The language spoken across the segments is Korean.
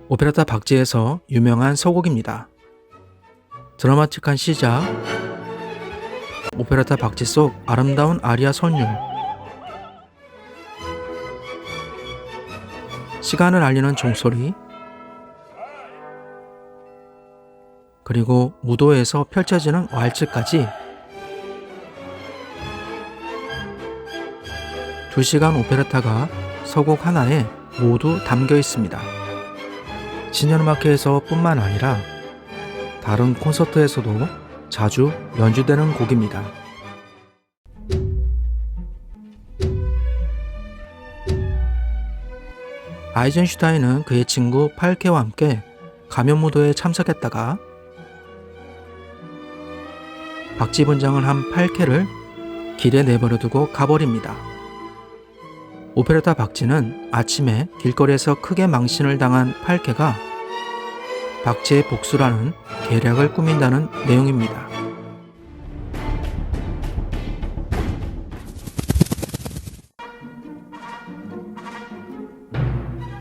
오페라타 박쥐에서 유명한 서곡입니다. 드라마틱한 시작, 오페라타 박쥐 속 아름다운 아리아 선율, 시간을 알리는 종소리, 그리고 무도에서 펼쳐지는 왈츠까지 2시간 오페라타가 서곡 하나에 모두 담겨 있습니다. 신년음악회에서 뿐만 아니라 다른 콘서트에서도 자주 연주되는 곡입니다. 아이젠슈타인은 그의 친구 팔케와 함께 가면무도에 참석했다가 박쥐 분장을 한 팔케를 길에 내버려두고 가버립니다. 오페라타 박쥐는 아침에 길거리에서 크게 망신을 당한 팔케가 박쥐의 복수라는 계략을 꾸민다는 내용입니다.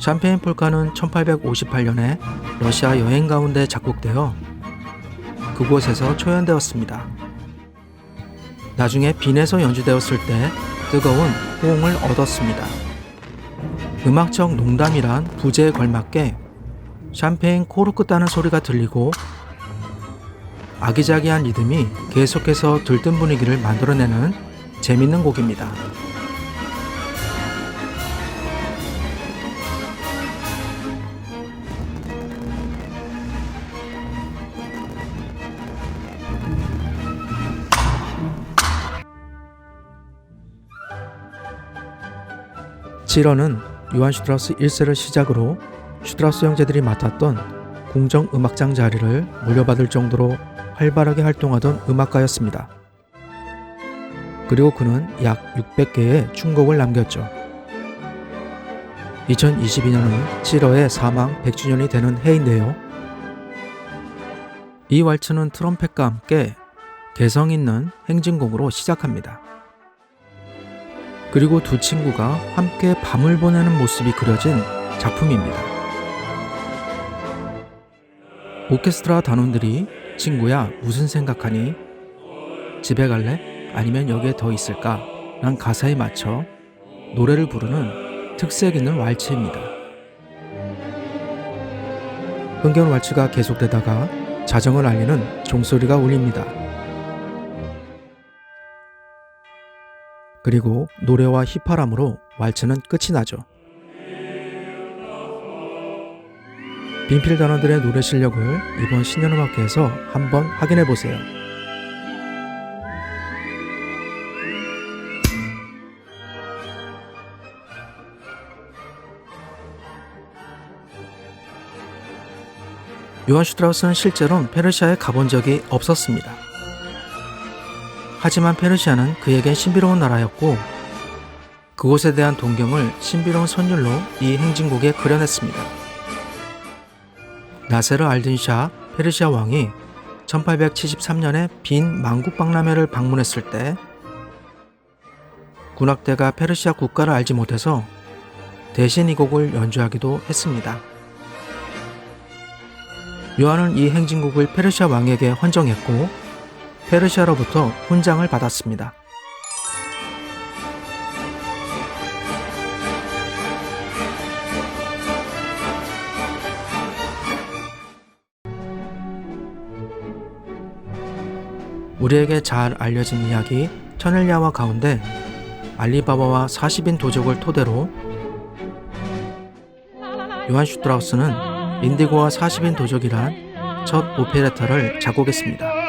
샴페인 폴카는 1858년에 러시아 여행 가운데 작곡되어 그곳에서 초연되었습니다. 나중에 빈에서 연주되었을 때 뜨거운 호응을 얻었습니다. 음악적 농담이란 부제에 걸맞게 샴페인 코르크 따는 소리가 들리고 아기자기한 리듬이 계속해서 들뜬 분위기를 만들어내는 재밌는 곡입니다. 실어는 요한 슈트라우스 1세를 시작으로 슈트라우스 형제들이 맡았던 궁정음악장 자리를 물려받을 정도로 활발하게 활동하던 음악가였습니다. 그리고 그는 약 600개의 충곡을 남겼죠. 2022년은 실어의 사망 100주년이 되는 해인데요. 이 왈츠는 트럼펫과 함께 개성 있는 행진곡으로 시작합니다. 그리고 두 친구가 함께 밤을 보내는 모습이 그려진 작품입니다. 오케스트라 단원들이 친구야 무슨 생각하니? 집에 갈래? 아니면 여기에 더 있을까? 란 가사에 맞춰 노래를 부르는 특색 있는 왈츠입니다. 흥겨운 왈츠가 계속되다가 자정을 알리는 종소리가 울립니다. 그리고 노래와 휘파람으로 왈츠는 끝이 나죠. 빈필 단원들의 노래 실력을 이번 신년음악회에서 한번 확인해 보세요. 요한 슈트라우스는 실제로는 페르시아에 가본 적이 없었습니다. 하지만 페르시아는 그에겐 신비로운 나라였고 그곳에 대한 동경을 신비로운 선율로 이 행진곡에 그려냈습니다. 나세르 알딘 샤 페르시아 왕이 1873년에 빈 만국박람회를 방문했을 때 군악대가 페르시아 국가를 알지 못해서 대신 이 곡을 연주하기도 했습니다. 요한은 이 행진곡을 페르시아 왕에게 헌정했고 페르시아로부터 훈장을 받았습니다. 우리에게 잘 알려진 이야기 천엘야와 가운데 알리바바와 40인 도적을 토대로 요한 슈트라우스는 인디고와 40인 도적이란 첫 오페레타를 작곡했습니다.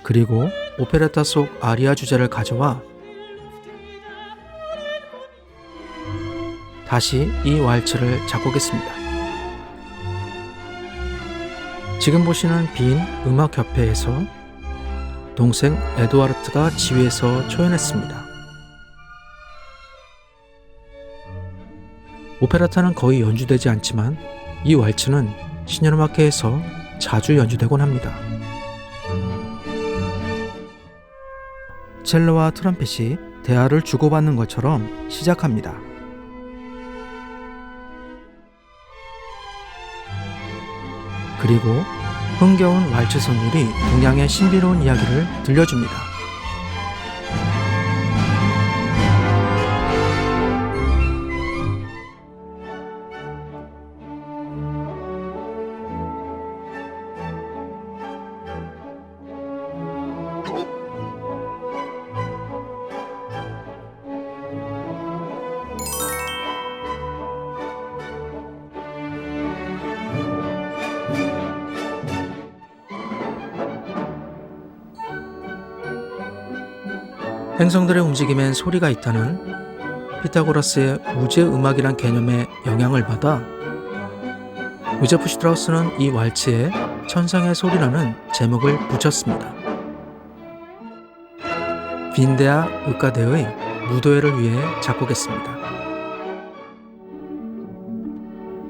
그리고 오페레타 속 아리아 주제를 가져와 다시 이 왈츠를 작곡했습니다. 지금 보시는 빈 음악협회에서 동생 에두아르트가 지휘해서 초연했습니다. 오페라타는 거의 연주되지 않지만 이 왈츠는 신년음악회에서 자주 연주되곤 합니다. 첼로와 트럼펫이 대화를 주고받는 것처럼 시작합니다. 그리고 흥겨운 왈츠 선율이 동양의 신비로운 이야기를 들려줍니다. 행성들의 움직임엔 소리가 있다는 피타고라스의 우주의 음악이란 개념에 영향을 받아 요제프 슈트라우스는 이 왈츠에 천상의 소리라는 제목을 붙였습니다. 빈데아 으카데의 무도회를 위해 작곡했습니다.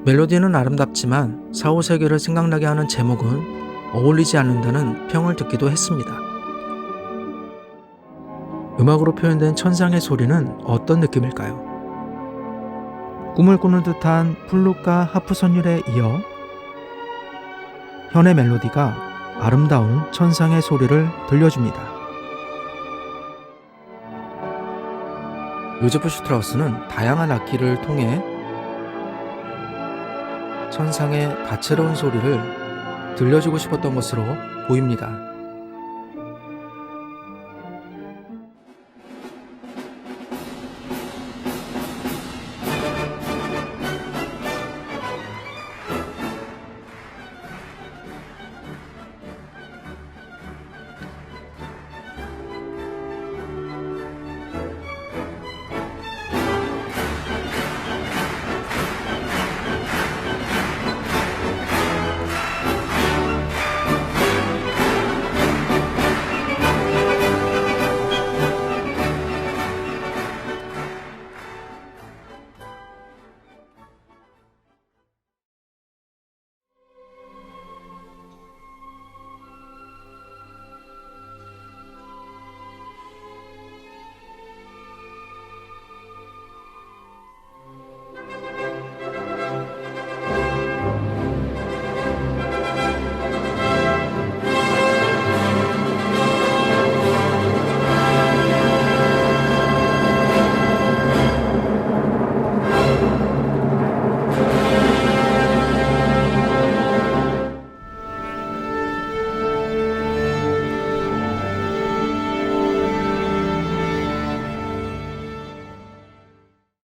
멜로디는 아름답지만 사후세계를 생각나게 하는 제목은 어울리지 않는다는 평을 듣기도 했습니다. 음악으로 표현된 천상의 소리는 어떤 느낌일까요? 꿈을 꾸는 듯한 플룻과 하프 선율에 이어 현의 멜로디가 아름다운 천상의 소리를 들려줍니다. 요제프 슈트라우스는 다양한 악기를 통해 천상의 다채로운 소리를 들려주고 싶었던 것으로 보입니다.